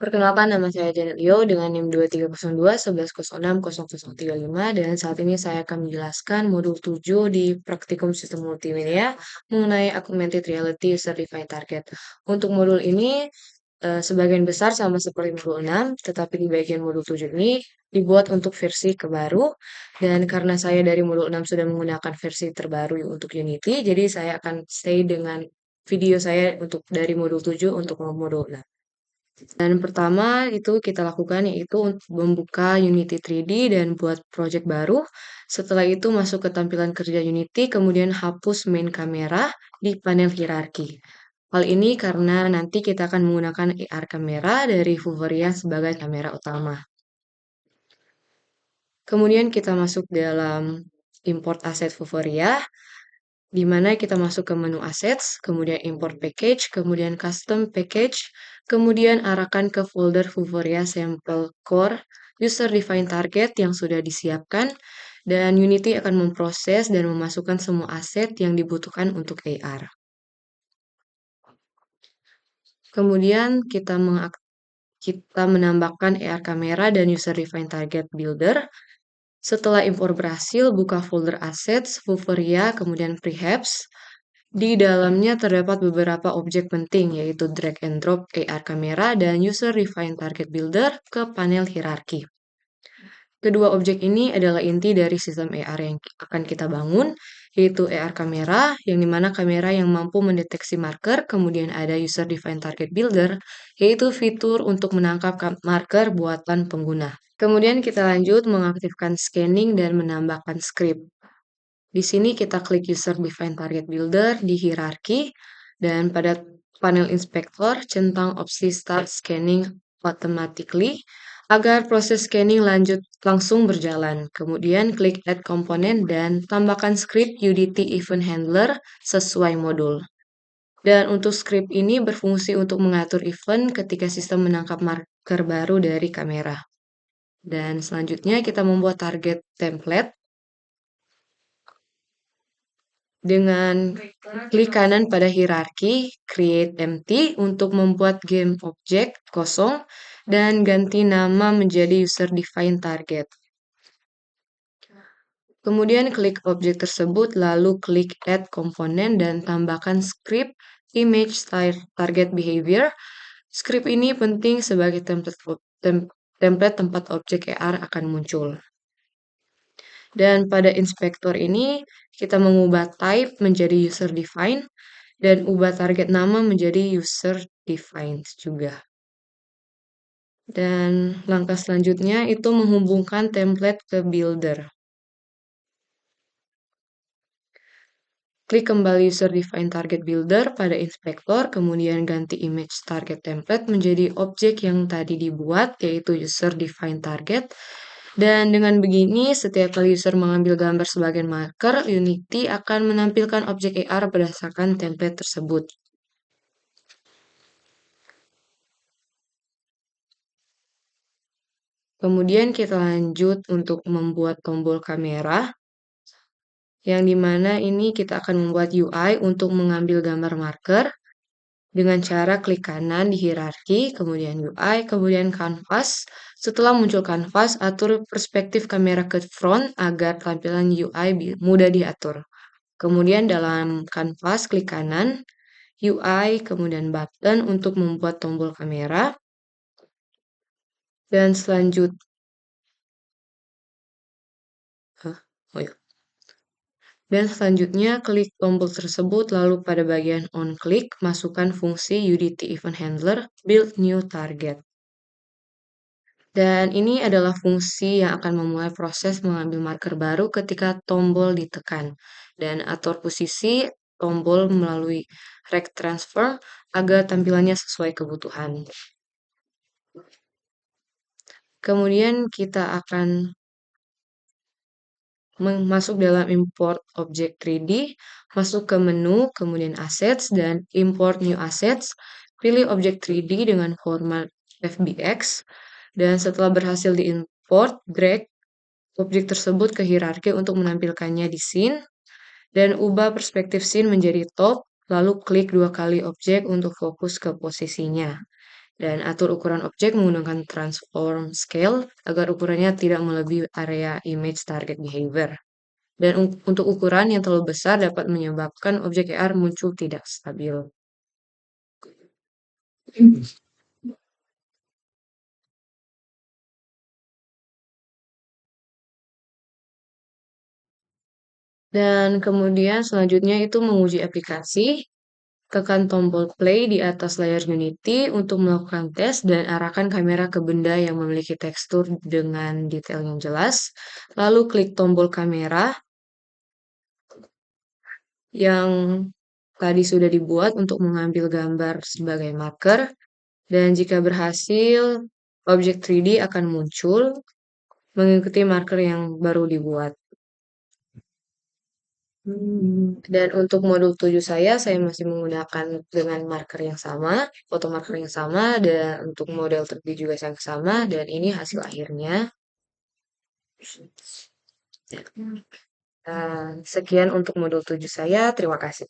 Perkenalkan, nama saya Janet Leo dengan NIM 2302 1106 0035, dan saat ini saya akan menjelaskan modul 7 di Praktikum Sistem Multimedia mengenai Augmented Reality User Defined Target. Untuk modul ini sebagian besar sama seperti modul 6, tetapi di bagian modul 7 ini dibuat untuk versi terbaru, dan karena saya dari modul 6 sudah menggunakan versi terbaru untuk Unity, jadi saya akan stay dengan video saya untuk dari modul 7 untuk modul 6. Dan pertama itu kita lakukan yaitu untuk membuka Unity 3D dan buat project baru. Setelah itu masuk ke tampilan kerja Unity, kemudian hapus main kamera di panel hierarki. Hal ini karena nanti kita akan menggunakan AR kamera dari Vuforia sebagai kamera utama. Kemudian kita masuk dalam import aset Vuforia, di mana kita masuk ke menu assets, kemudian import package, kemudian custom package, kemudian arahkan ke folder Vuforia Sample Core User Defined Target yang sudah disiapkan, dan Unity akan memproses dan memasukkan semua aset yang dibutuhkan untuk AR. Kemudian kita menambahkan AR kamera dan User Defined Target Builder. Setelah impor berhasil, buka folder assets, Vuforia, kemudian Perhaps. Di dalamnya terdapat beberapa objek penting, yaitu drag and drop AR kamera dan User Defined Target Builder ke panel hierarki. Kedua objek ini adalah inti dari sistem AR yang akan kita bangun, yaitu AR kamera, yang dimana kamera yang mampu mendeteksi marker, kemudian ada User Defined Target Builder, yaitu fitur untuk menangkap marker buatan pengguna. Kemudian kita lanjut mengaktifkan scanning dan menambahkan script. Di sini kita klik User Defined Target Builder di hierarki, dan pada panel inspektor centang opsi Start Scanning Automatically agar proses scanning langsung berjalan. Kemudian klik Add Component dan tambahkan script UDT Event Handler sesuai modul. Dan untuk script ini berfungsi untuk mengatur event ketika sistem menangkap marker baru dari kamera. Dan selanjutnya kita membuat target template dengan klik kanan pada hierarki, create empty untuk membuat game object kosong dan ganti nama menjadi user defined target. Kemudian klik objek tersebut lalu klik add komponen dan tambahkan script image target behavior. Script ini penting sebagai template tempat objek AR akan muncul. Dan pada inspektor ini, kita mengubah type menjadi user defined dan ubah target nama menjadi user defined juga. Dan langkah selanjutnya itu menghubungkan template ke builder. Klik kembali user defined target builder pada inspektor, kemudian ganti image target template menjadi objek yang tadi dibuat, yaitu user defined target. Dan dengan begini, setiap kali user mengambil gambar sebagai marker, Unity akan menampilkan objek AR berdasarkan template tersebut. Kemudian kita lanjut untuk membuat tombol kamera, yang dimana ini kita akan membuat UI untuk mengambil gambar marker, dengan cara klik kanan di hierarki, kemudian UI, kemudian canvas. Setelah muncul canvas, atur perspektif kamera ke front agar tampilan UI mudah diatur. Kemudian dalam canvas, klik kanan, UI, kemudian button untuk membuat tombol kamera. Dan selanjutnya klik tombol tersebut, lalu pada bagian on click, masukkan fungsi UDT Event Handler Build New Target. Dan ini adalah fungsi yang akan memulai proses mengambil marker baru ketika tombol ditekan. Dan atur posisi tombol melalui rect transform agar tampilannya sesuai kebutuhan. Kemudian kita akan masuk dalam import objek 3D, masuk ke menu, kemudian assets, dan import new assets. Pilih objek 3D dengan format FBX, dan setelah berhasil diimport, drag objek tersebut ke hierarki untuk menampilkannya di scene, dan ubah perspektif scene menjadi top, lalu klik 2 kali objek untuk fokus ke posisinya. Dan atur ukuran objek menggunakan transform scale agar ukurannya tidak melebihi area image target behavior. Dan untuk ukuran yang terlalu besar dapat menyebabkan objek AR muncul tidak stabil. Dan kemudian selanjutnya itu menguji aplikasi. Tekan tombol play di atas layar Unity untuk melakukan tes dan arahkan kamera ke benda yang memiliki tekstur dengan detail yang jelas. Lalu klik tombol kamera yang tadi sudah dibuat untuk mengambil gambar sebagai marker. Dan jika berhasil, objek 3D akan muncul mengikuti marker yang baru dibuat. Dan untuk modul 7 saya masih menggunakan dengan marker yang sama, foto marker yang sama, dan untuk model 3D juga yang sama, dan ini hasil akhirnya. Sekian untuk modul 7 saya, terima kasih.